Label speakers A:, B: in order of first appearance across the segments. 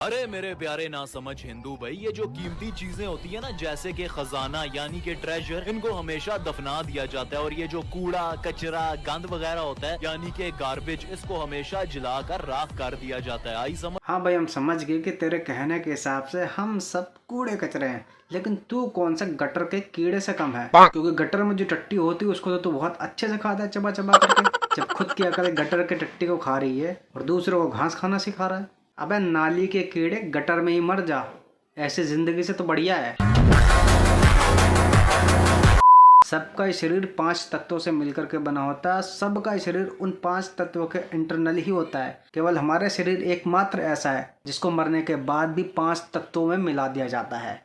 A: अरे मेरे प्यारे ना समझ हिंदू भाई, ये जो कीमती चीजें होती है ना, जैसे कि खजाना यानी कि ट्रेजर, इनको हमेशा दफना दिया जाता है। और ये जो कूड़ा कचरा गंद वगैरह होता है यानी कि गार्बेज, इसको हमेशा जलाकर राख कर दिया जाता है। आई समझ?
B: हाँ भाई, हम समझ गए कि तेरे कहने के हिसाब से हम सब कूड़े कचरे हैं, लेकिन तू कौन सा गटर के कीड़े से कम है? क्योंकि गटर में जो टट्टी होती है उसको तो तू बहुत अच्छे से खाता है, चबा चबा करके। जब खुद की अकल गटर के टट्टी को खा रही है और दूसरों को घास खाना सिखा रहा है। अबे नाली के कीड़े, गटर में ही मर जा, ऐसी जिंदगी से तो बढ़िया है। सबका ही शरीर 5 तत्वों से मिलकर के बना होता है। सबका ही शरीर उन 5 तत्वों के इंटरनल ही होता है। केवल हमारा शरीर एकमात्र ऐसा है जिसको मरने के बाद भी 5 तत्वों में मिला दिया जाता है।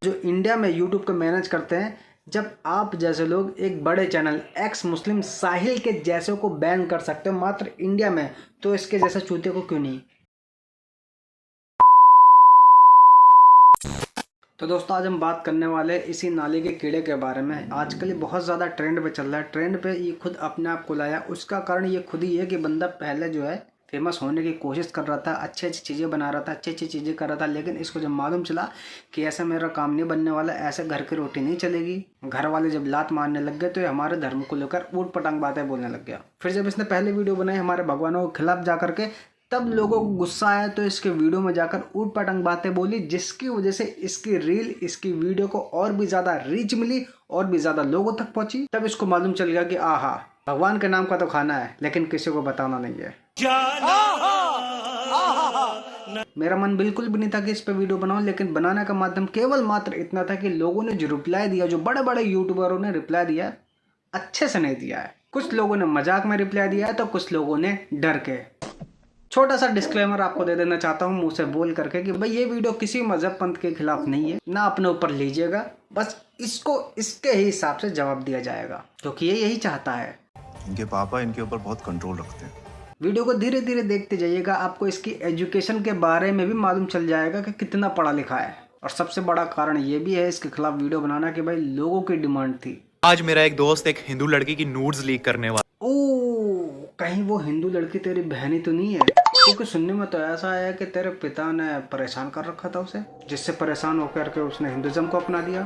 B: जो इंडिया में यूट्यूब को मैनेज करते हैं, जब आप जैसे लोग एक बड़े चैनल एक्स मुस्लिम साहिल के जैसे को बैन कर सकते हो मात्र इंडिया में, तो इसके जैसे चूते को क्यों नहीं? तो दोस्तों, आज हम बात करने वाले हैं इसी नाली के कीड़े के बारे में। आजकल ये बहुत ज़्यादा ट्रेंड पे चल रहा है। ट्रेंड पे ये खुद अपने आप को लाया। उसका कारण ये खुद ही है कि बंदा पहले जो है फेमस होने की कोशिश कर रहा था, अच्छी अच्छी चीज़ें बना रहा था, अच्छी अच्छी चीज़ें कर रहा था, लेकिन इसको जब मालूम चला कि ऐसा मेरा काम नहीं बनने वाला, ऐसे घर की रोटी नहीं चलेगी, घर वाले जब लात मारने लग गए तो ये हमारे धर्म को लेकर ऊट पटांग बातें बोलने लग गया। फिर जब इसने पहले वीडियो बनाई हमारे भगवानों के खिलाफ जा करके, तब लोगों को गुस्सा आया तो इसके वीडियो में जाकर ऊट पटांग बातें बोली, जिसकी वजह से इसकी रील, इसकी वीडियो को और भी ज़्यादा रीच मिली और भी ज़्यादा लोगों तक पहुंची। तब इसको मालूम चल गया कि आहा, भगवान के नाम का तो खाना है लेकिन किसी को बताना नहीं है। मेरा मन बिल्कुल भी नहीं था कि इस पे वीडियो बनाऊं, लेकिन बनाने का माध्यम केवल मात्र इतना था कि लोगों ने जो रिप्लाई दिया, जो बड़े बड़े यूट्यूबरों ने रिप्लाई दिया, अच्छे से नहीं दिया है। कुछ लोगों ने मजाक में रिप्लाई दिया है तो कुछ लोगों ने डर के। छोटा सा डिस्क्लेमर आपको दे देना चाहता हूँ मुंह से बोल करके कि भाई ये वीडियो किसी मजहब पंथ के खिलाफ नहीं है, ना अपने ऊपर लीजिएगा, बस इसको इसके ही हिसाब से जवाब दिया जाएगा क्योंकि ये यही चाहता है।
C: इनके पापा इनके ऊपर बहुत कंट्रोल रखते हैं।
B: वीडियो को धीरे धीरे देखते जाइएगा, आपको इसकी एजुकेशन के बारे में भी मालूम चल जाएगा कि कितना पढ़ा लिखा है। और सबसे बड़ा कारण ये भी है इसके खिलाफ वीडियो बनाना कि भाई लोगों की डिमांड थी।
A: आज मेरा एक दोस्त एक हिंदू लड़की की नूड्स लीक करने वाला।
B: कहीं वो हिंदू लड़की तेरी बहनी तो नहीं है? क्योंकि सुनने में तो ऐसा आया कि तेरे पिता ने परेशान कर रखा था उसे, जिससे परेशान होकर के उसने हिंदुज्म को अपना दिया।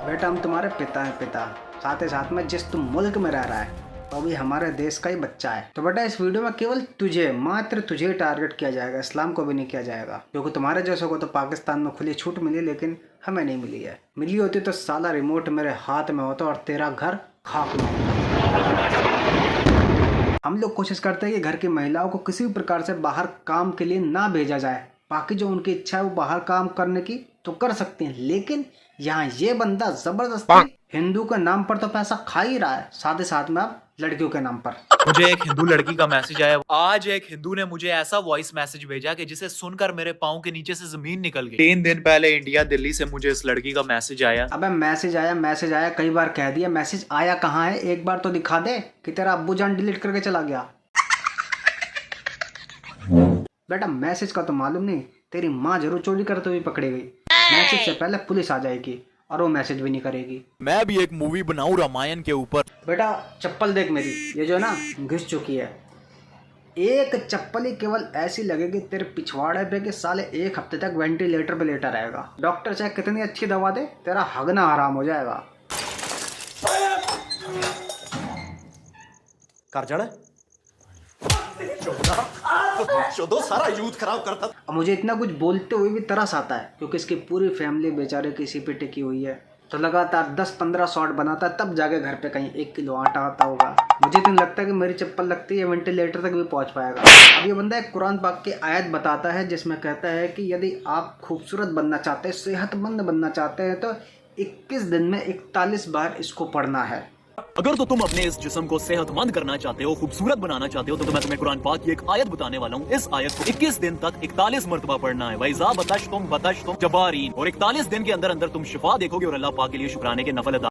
B: बेटा, हम तुम्हारे पिता हैं, पिता। साथ ही साथ में जिस तुम मुल्क में रह रहा है तो अभी हमारे देश का ही बच्चा है। तो बेटा, इस वीडियो में केवल तुझे, मात्र तुझे टारगेट किया जाएगा, इस्लाम को भी नहीं किया जाएगा। क्योंकि तुम्हारे जैसों को तो पाकिस्तान में खुली छूट मिली, लेकिन हमें नहीं मिली है। मिली होती तो साला रिमोट मेरे हाथ में होता और तेरा घर खाक में होता। हम लोग कोशिश करते हैं कि घर की महिलाओं को किसी भी प्रकार से बाहर काम के लिए ना भेजा जाए। बाकी जो उनकी इच्छा है वो बाहर काम करने की तो कर सकते हैं, लेकिन यहाँ ये बंदा जबरदस्ती हिंदू के नाम पर तो पैसा खा ही रहा है, साथ ही साथ में अब लड़कियों के नाम पर।
A: मुझे एक हिंदू लड़की का मैसेज आया। आज एक हिंदू ने मुझे ऐसा वॉइस मैसेज भेजा कि जिसे सुनकर मेरे पाँव के नीचे से जमीन निकल गई। 3 दिन पहले इंडिया दिल्ली से मुझे इस लड़की का मैसेज आया।
B: अबे मैसेज आया कई बार कह दिया। मैसेज आया कहाँ है? एक बार तो दिखा दे कि तेरा अब्बू जान डिलीट करके चला गया। बेटा, मैसेज का तो मालूम नहीं, तेरी माँ जरूर चोरी करते हुए पकड़ी गई। मैसेज से पहले पुलिस आ जाएगी और वो मैसेज भी नहीं करेगी।
A: मैं भी एक मूवी बनाऊं रामायण के ऊपर।
B: बेटा, चप्पल देख मेरी, ये जो ना घिस चुकी है। एक चप्पल ही केवल ऐसी लगेगी तेरे पिछवाड़े पे कि साले 1 हफ्ते तक वेंटिलेटर पे लेटा रहेगा। डॉक्टर चाहे कितनी अच्छी दवा दे, तेरा हगना हराम हो जाएगा।
D: कर जड़ चौदह सारा यूथ खराब करता।
B: अब मुझे इतना कुछ बोलते हुए भी तरस आता है क्योंकि इसकी पूरी फैमिली बेचारे किसी पे टिकी हुई है। तो लगातार 10-15 शॉट बनाता है, तब जाके घर पे कहीं 1 किलो आटा आता होगा। मुझे तो नहीं लगता कि मेरी चप्पल लगती है वेंटिलेटर तक भी पहुंच पाएगा। अब ये बंदा एक कुरान पाक की आयत बताता है जिसमें कहता है कि यदि आप खूबसूरत बनना चाहते हैं, सेहतमंद बनना चाहते हैं, तो 21 दिन में 41 बार इसको पढ़ना है।
A: अगर तो तुम अपने इस जिस्म को सेहतमंद करना चाहते हो, खूबसूरत बनाना चाहते हो, तो मैं तुम्हें कुरान पाक की एक आयत बताने वाला हूँ। इस आयत को 21 दिन तक 41 मरतबा पढ़ना है। वैज़ा बतशतुम जबारीन। और 41 दिन के अंदर अंदर तुम शिफा देखोगे और अल्लाह पाक के लिए शुक्राने के नफल अदा,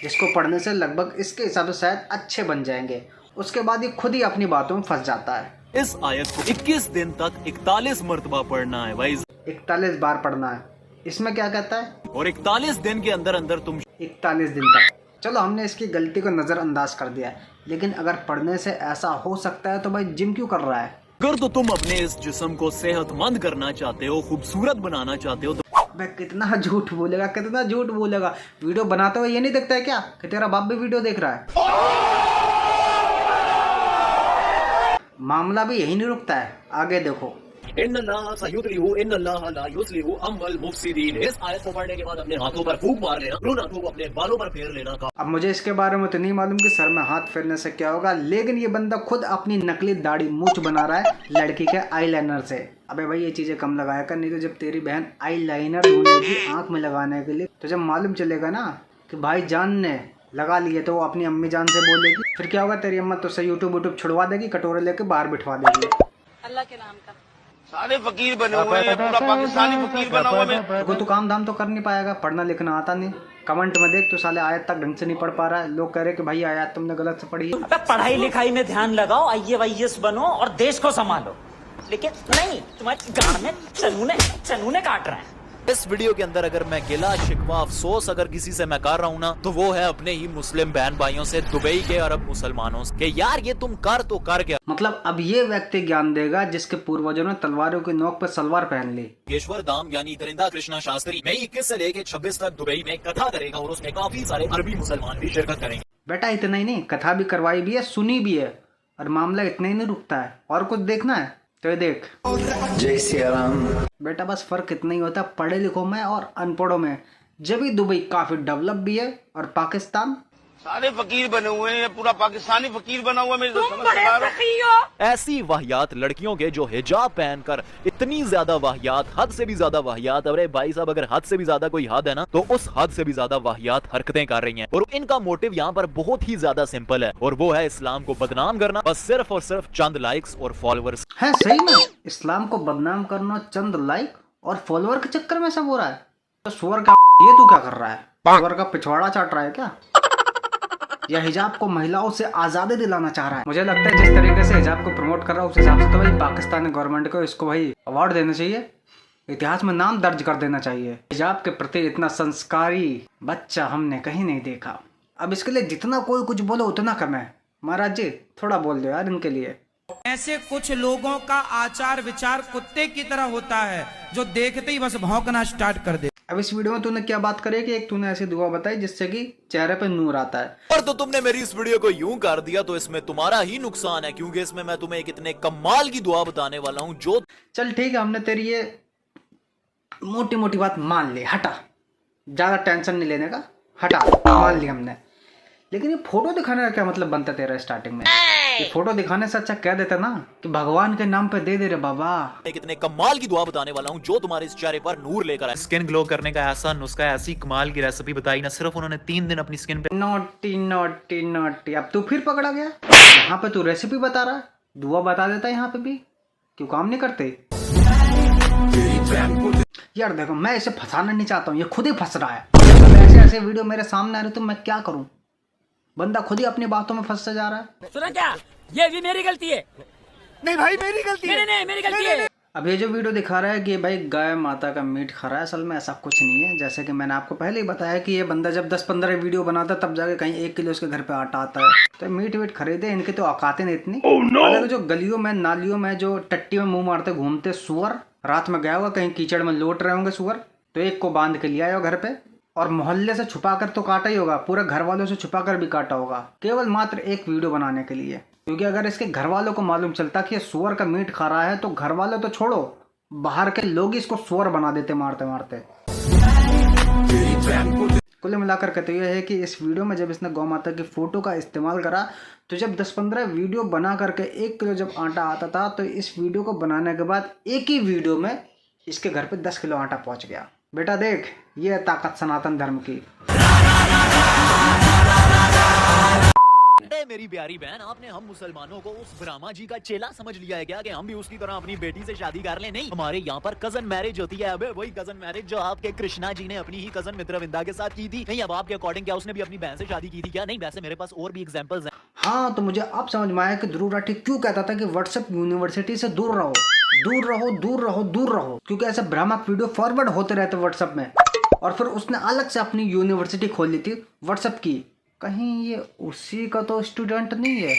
B: जिसको पढ़ने से लगभग इसके हिसाब से शायद अच्छे बन जाएंगे। उसके बाद ये खुद ही अपनी बातों में फंस जाता है।
A: इस आयत को 21 दिन तक 41 मरतबा पढ़ना है।
B: 41 बार पढ़ना है। इसमें क्या कहता है?
A: और 41 दिन के अंदर अंदर तुम
B: 41 दिन तक। चलो हमने इसकी गलती को नज़रअंदाज कर दिया है, लेकिन अगर पढ़ने से ऐसा हो सकता है तो भाई जिम क्यों कर रहा है?
A: अगर तो तुम अपने इस जिस्म को सेहतमंद करना चाहते हो, खूबसूरत बनाना चाहते हो, तो
B: भाई कितना झूठ बोलेगा, कितना झूठ बोलेगा। वीडियो बनाते हुए ये नहीं दिखता है क्या कि तेरा बाप भी वीडियो देख रहा है? मामला भी यही नहीं रुकता है, आगे देखो।
A: इस आयत को पढ़ने के बाद अपने हाथों पर फूंक मार लेना, उन हाथों को अपने बालों पर फेर लेना।
B: अब मुझे इसके बारे में तो नहीं मालूम कि सर में हाथ फेरने से क्या होगा, लेकिन ये बंदा खुद अपनी नकली दाढ़ी मूंछ बना रहा है लड़की के आईलाइनर से। अबे भाई ये चीजें कम लगाया कर, नहीं तो जब तेरी बहन आईलाइनर ढूंढेगी आंख में लगाने के लिए, तो जब मालूम चलेगा ना कि भाई जान ने लगा लिए, तो वो अपनी अम्मी जान से बोलेगी, फिर क्या होगा, तेरी अम्मा तुझसे यूट्यूब छुड़वा देगी, कटोरे लेके बाहर बिठवा देगी।
E: अल्लाह के नाम का
F: सारे फकीर बने हुए हैं, पूरा पाकिस्तानी फकीर बना हुआ है।
B: वो तो काम धाम तो कर नहीं पाएगा, पढ़ना लिखना आता नहीं। कमेंट में देख तो साले आयत तक ढंग से नहीं पढ़ पा रहा है, लोग कह रहे कि भाई आयत तुमने गलत से पढ़ी है।
G: पढ़ाई लिखाई में ध्यान लगाओ, IAS बनो और देश को संभालो, लेकिन नहीं, तुम्हारे गांड में चनूने काट रहे हैं।
A: इस वीडियो के अंदर अगर मैं गिला शिकवा अफसोस अगर किसी से मैं कर रहा हूँ ना, तो वो है अपने ही मुस्लिम बहन भाइयों से, दुबई के अरब मुसलमानों से, कि यार ये तुम कर तो कर क्या।
B: मतलब अब ये व्यक्ति ज्ञान देगा जिसके पूर्वजों ने तलवारों की नोक पर सलवार पहन ली।
A: योगेश्वर धाम यानी दरिंदा कृष्णा शास्त्री मई 21 से लेकर 26 तक दुबई में कथा करेगा और उसमें काफी सारे अरबी मुसलमान भी शिरकत करेंगे।
B: बेटा इतना ही नहीं, कथा भी करवाई भी है, सुनी भी है, और मामला इतना ही नहीं रुकता है। और कुछ देखना है तो ये देख।
D: जय सिया राम।
B: बेटा बस फर्क इतना ही होता है पढ़े लिखों में और अनपढ़ों में। जब भी दुबई काफी डेवलप भी है और पाकिस्तान
F: सारे फकीर बने हुए हैं, पूरा पाकिस्तानी फकीर बना हुआ है। मेरे तो समझ में आ रहा है।
A: ऐसी वाहियात लड़कियों के जो हिजाब पहनकर इतनी ज्यादा वाहियात, हद से भी ज्यादा वाहियात, अरे भाई साहब अगर हद से भी ज्यादा कोई हद है ना, तो उस हद से भी ज्यादा वाहियात हरकतें कर रही हैं। और इनका मोटिव यहाँ पर बहुत ही ज्यादा सिंपल है, और वो है इस्लाम को बदनाम करना, बस सिर्फ और सिर्फ चंद लाइक्स और फॉलोअर्स।
B: है सही में इस्लाम को बदनाम करना चंद लाइक और फॉलोअर के चक्कर में सब हो रहा है। तो सुअर का ये तू क्या कर रहा है? सुअर का पिछवाड़ा चाट रहा है क्या? या हिजाब को महिलाओं से आजादी दिलाना चाह रहा है? मुझे लगता है जिस तरीके से हिजाब को प्रमोट कर रहा है उस हिसाब से तो भाई पाकिस्तानी गवर्नमेंट को इसको भाई अवार्ड देना चाहिए, इतिहास में नाम दर्ज कर देना चाहिए। हिजाब के प्रति इतना संस्कारी बच्चा हमने कहीं नहीं देखा। अब इसके लिए जितना कोई कुछ बोलो उतना कम है। महाराज जी थोड़ा बोल दो यार इनके लिए।
H: ऐसे कुछ लोगों का आचार विचार कुत्ते की तरह होता है जो देखते ही बस भौंकना स्टार्ट कर दे।
B: अब इस वीडियो में तूने क्या बात करी कि एक तूने ऐसी दुआ बताई जिससे कि चेहरे पे नूर आता है,
A: और तो तुमने मेरी इस वीडियो को यूं कर दिया तो इसमें तुम्हारा ही नुकसान है, क्योंकि इसमें मैं तुम्हें एक इतने कमाल की दुआ बताने वाला हूं जो।
B: चल ठीक है, हमने तेरी ये मोटी मोटी बात मान ली, हटा, ज्यादा टेंशन नहीं लेने का, हटा, मान ली हमने। लेकिन ये फोटो दिखाने का क्या मतलब बनता तेरा स्टार्टिंग में? ये फोटो दिखाने से अच्छा कह देता ना कि भगवान के नाम पे दे दे रे बाबा।
A: एक इतने कमाल की दुआ बताने वाला हूं जो तुम्हारे इस चेहरे पर नूर लेकर आए। स्किन ग्लो करने का ऐसा नुस्खा, ऐसी कमाल की रेसिपी बताई ना, सिर्फ उन्होंने 3 दिन अपनी स्किन पे।
B: नोटी नोटी नोटी, अब तू फिर पकड़ा गया। यहाँ पे तू रेसिपी बता रहा है, दुआ बता देता है यहाँ पे भी, क्यों काम नहीं करते? यार देखो मैं इसे फंसाना नहीं चाहता हूँ, ये खुद ही फंस रहा है। अब ऐसे ऐसे वीडियो मेरे सामने आ रहे तो मैं क्या करूँ? बंदा खुद ही अपनी बातों में फंसता जा रहा है।
G: सुना क्या? ये भी मेरी गलती है।
F: नहीं भाई मेरी गलती है।
G: नहीं मेरी गलती है।
B: अब ये जो वीडियो दिखा रहा है कि भाई गाय माता का मीट खा रहा है, असल में ऐसा कुछ नहीं है। जैसे कि मैंने आपको पहले ही बताया कि ये बंदा जब 10-15 वीडियो बनाता है तब जाके कहीं 1 किलो उसके घर पे आटा आता है। तो मीट वीट खरीदे, इनकी तो औकातें नहीं इतनी। हालांकि जो गलियों में नालियों में जो टट्टी में मुंह मारते घूमते सुअर, रात में गया होगा कहीं कीचड़ में लोट रहे होंगे सुअर, तो एक को बांध के लिया घर पे और मोहल्ले से छुपा कर तो काटा ही होगा, पूरे घर वालों से छुपा कर भी काटा होगा, केवल मात्र एक वीडियो बनाने के लिए। क्योंकि अगर इसके घर वालों को मालूम चलता कि ये सुअर का मीट खा रहा है तो घर वाले तो छोड़ो, बाहर के लोग इसको सुअर बना देते मारते मारते। कुल मिलाकर कहते हुए है कि इस वीडियो में जब इसने गौ माता की फोटो का इस्तेमाल करा तो जब 10-15 वीडियो बना करके 1 किलो जब आटा आता था, तो इस वीडियो को बनाने के बाद एक ही वीडियो में इसके घर पे 10 किलो आटा पहुंच गया। बेटा देख, ये है ताकत सनातन धर्म की।
A: मेरी प्यारी बहन, आपने हम मुसलमानों को उस ब्रह्मा जी का चेला समझ लिया है क्या कि हम भी उसकी तरह अपनी बेटी से शादी कर ले? नहीं, हमारे यहाँ पर कजन मैरिज होती है। अबे वही कजन मैरिज जो आपके कृष्णा जी ने अपनी ही कजन मित्रविंदा के साथ की थी। नहीं, अब आपके अकॉर्डिंग क्या उसने भी अपनी बहन से शादी की थी क्या? नहीं, वैसे मेरे पास और भी एग्जांपल्स हैं।
B: हाँ, तो मुझे अब समझ में आया कि ध्रुव राठी क्यों कहता था कि व्हाट्सएप यूनिवर्सिटी से दूर रहो। दूर रहो दूर रहो दूर रहो, क्योंकि ऐसे भ्रामक वीडियो फॉरवर्ड होते रहते व्हाट्सएप में। और फिर उसने अलग से अपनी यूनिवर्सिटी खोल ली थी व्हाट्सएप की, कहीं ये उसी का तो स्टूडेंट नहीं है?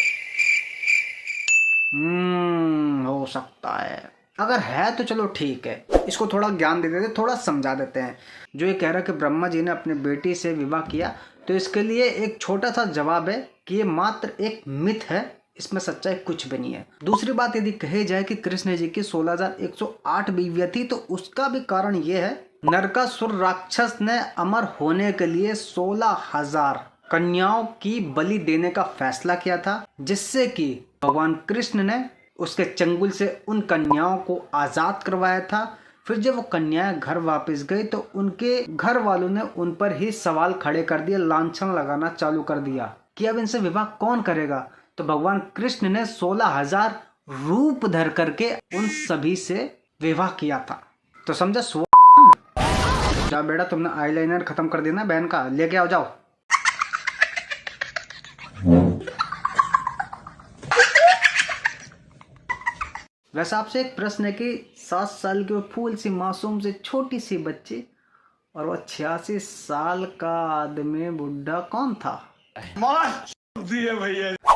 B: हो सकता है। अगर है तो चलो ठीक है, इसको थोड़ा ज्ञान दे देते, थोड़ा समझा देते हैं। जो ये कह रहा है कि ब्रह्मा जी ने अपनी बेटी से विवाह किया, तो इसके लिए एक छोटा सा जवाब है कि ये मात्र एक मिथ है, इसमें सच्चाई कुछ भी नहीं है। दूसरी बात, यदि कही जाए कि कृष्ण जी की 16,108 बीवियां थी, तो उसका भी कारण ये है, नरकासुर राक्षस ने अमर होने के लिए 16,000 कन्याओं की बलि देने का फैसला किया था, जिससे कि भगवान कृष्ण ने उसके चंगुल से उन कन्याओं को आजाद करवाया था। फिर जब वो कन्याएं घर वापस गई तो उनके घर वालों ने उन पर ही सवाल खड़े कर दिए, लांछन लगाना चालू कर दिया कि अब इनसे विवाह कौन करेगा। तो भगवान कृष्ण ने 16,000 रूप धर करके उन सभी से विवाह किया था। तो समझा? जाओ बेटा, तुमने आईलाइनर खत्म कर दिया ना बहन का, लेके आओ जाओ। वैसे आपसे एक प्रश्न है कि 7 साल की वो फूल सी मासूम से छोटी सी बच्ची और वो 86 साल का आदमी बुढ़ा कौन था?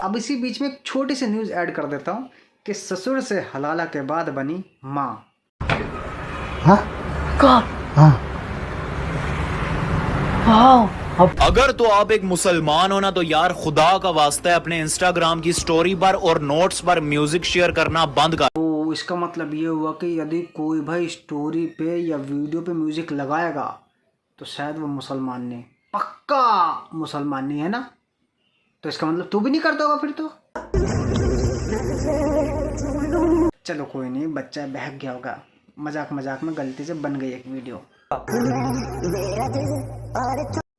B: अब इसी बीच में एक छोटी सी न्यूज ऐड कर देता हूँ कि ससुर से हलाला के बाद बनी माँ।
A: अगर तो आप एक मुसलमान हो ना, तो यार खुदा का वास्ता है अपने इंस्टाग्राम की स्टोरी पर और नोट्स पर म्यूजिक शेयर करना बंद कर।
B: तो इसका मतलब ये हुआ कि यदि कोई भाई स्टोरी पे या वीडियो पे म्यूजिक लगाएगा तो शायद वो मुसलमान नहीं, पक्का मुसलमान नहीं है ना? तो इसका मतलब तू भी नहीं करता होगा फिर तो। चलो कोई नहीं, बच्चा बहक गया होगा, मजाक मजाक में गलती से बन गई एक वीडियो।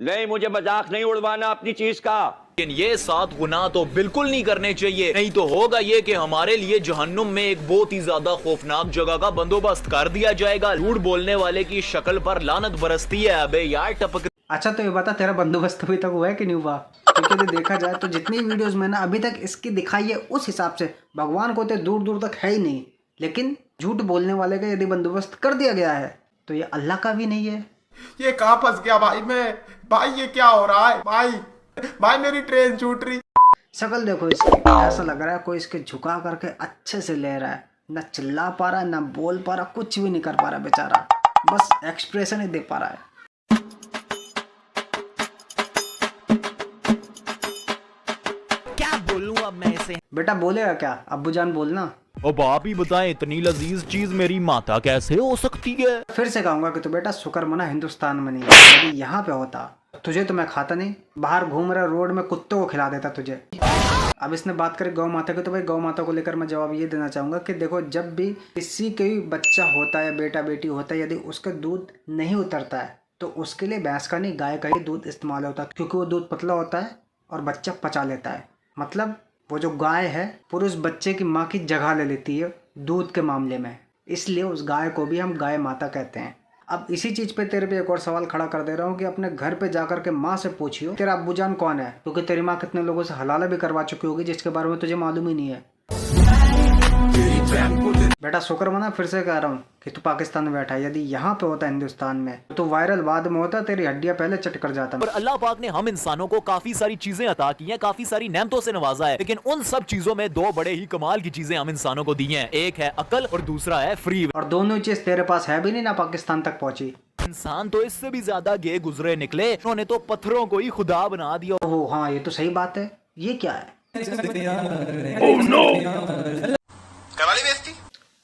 F: नहीं, मुझे मजाक नहीं उड़वाना अपनी चीज का।
A: लेकिन ये 7 गुनाह तो बिल्कुल नहीं करने चाहिए, नहीं तो होगा ये कि हमारे लिए जहन्नुम में एक बहुत ही ज्यादा खौफनाक जगह का बंदोबस्त कर दिया जाएगा। झूठ बोलने वाले की शक्ल पर लानत बरसती है। अबे यार टपक। अच्छा तो ये बता, तेरा बंदोबस्त अभी तक हुआ है कि नहीं हुआ? क्योंकि यदि देखा जाए तो जितनी वीडियोस मैंने अभी तक इसकी दिखाई है, उस हिसाब से भगवान को तो दूर दूर तक है ही नहीं, लेकिन झूठ बोलने वाले का यदि बंदोबस्त कर दिया गया है तो ये अल्लाह का भी नहीं है।
E: ये कहाँ फंस गया भाई मैं? भाई ये क्या हो रहा है भाई मेरी ट्रेन छूट रही।
B: शक्ल देखो इसकी, ऐसा लग रहा है कोई इसके झुका करके अच्छे से ले रहा है, ना चिल्ला पा रहा है, ना बोल पा रहा, कुछ भी नहीं कर पा रहा बेचारा, बस एक्सप्रेशन ही दे पा रहा है।
A: क्या बोलूं अब मैं इसे?
B: बेटा बोलेगा क्या? अब्बू जान बोलना।
A: अब आप ही बताएं, इतनी लजीज चीज मेरी माता कैसे हो सकती है?
B: फिर से कहूंगा कि तू बेटा शुक्र मना हिंदुस्तान में नहीं है। यदि यहाँ पे होता तुझे तो मैं खाता नहीं, बाहर घूम रहा रोड में कुत्तों को खिला देता तुझे। अब इसने बात करी गौ माता की, तो भाई गौ माता को लेकर मैं जवाब ये देना चाहूंगा कि देखो, जब भी किसी का बच्चा होता है, बेटा बेटी होता है, यदि उसका दूध नहीं उतरता है तो उसके लिए भैंस का नहीं गाय का ही दूध इस्तेमाल होता है, क्योंकि वो दूध पतला होता है और बच्चा पचा लेता है। मतलब वो जो गाय है पूरे उस बच्चे की माँ की जगह ले लेती है दूध के मामले में, इसलिए उस गाय को भी हम गाय माता कहते हैं। अब इसी चीज पे तेरे पे एक और सवाल खड़ा कर दे रहा हूँ कि अपने घर पे जाकर के माँ से पूछियो तेरा अब्बू जान कौन है, क्योंकि तेरी माँ कितने लोगों से हलाला भी करवा चुकी होगी जिसके बारे में तुझे मालूम ही नहीं है। बेटा शुक्र मना, फिर से कह रहा हूँ कि तू पाकिस्तान में बैठा है, यदि यहाँ पे होता हिंदुस्तान में तो वायरल बाद में होता, तेरी हड्डियां पहले चट कर जाता।
A: पर अल्लाह पाक ने हम इंसानों को काफी सारी चीजें अता की हैं, काफी सारी नेमतों से नवाजा है, लेकिन उन सब चीजों में 2 बड़े ही कमाल की चीजें हम इंसानों को दी हैं, एक है अकल और दूसरा है फ्री।
B: और दोनों चीज तेरे पास है भी नहीं ना पाकिस्तान तक पहुंची।
A: इंसान तो इससे भी ज्यादा गे गुजरे निकले, उन्होंने तो पत्थरों को ही खुदा बना दिया।
B: ओह हाँ, ये तो सही बात है। ये क्या है?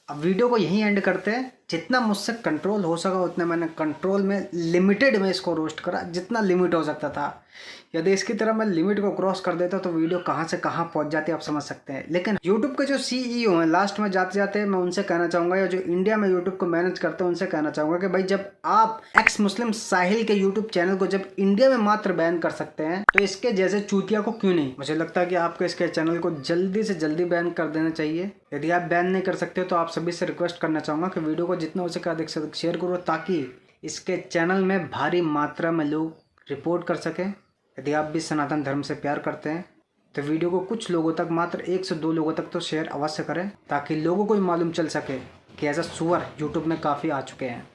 B: अब वीडियो को यहीं एंड करते हैं। जितना मुझसे कंट्रोल हो सका उतना मैंने कंट्रोल में लिमिटेड में इसको रोस्ट करा, जितना लिमिट हो सकता था। यदि इसकी तरह मैं लिमिट को क्रॉस कर देता तो वीडियो कहाँ से कहाँ पहुँच जाती है आप समझ सकते हैं। लेकिन यूट्यूब के जो CEO हैं, लास्ट में जाते जाते मैं उनसे कहना चाहूँगा, या जो इंडिया में यूट्यूब को मैनेज करते हैं उनसे कहना चाहूँगा कि भाई जब आप एक्स मुस्लिम साहिल के यूट्यूब चैनल को जब इंडिया में मात्र बैन कर सकते हैं तो इसके जैसे चूतिया को क्यों नहीं? मुझे लगता है कि आपको इसके चैनल को जल्दी से जल्दी बैन कर देना चाहिए। यदि आप बैन नहीं कर सकते तो आप सभी से रिक्वेस्ट करना चाहूँगा कि वीडियो को जितना हो सके अधिक से अधिक शेयर करो, ताकि इसके चैनल में भारी मात्रा में लोग रिपोर्ट कर सकें। यदि आप भी सनातन धर्म से प्यार करते हैं तो वीडियो को कुछ लोगों तक, मात्र 1 से 2 लोगों तक तो शेयर अवश्य करें, ताकि लोगों को भी मालूम चल सके कि एज अ सुअर यूट्यूब में काफ़ी आ चुके हैं।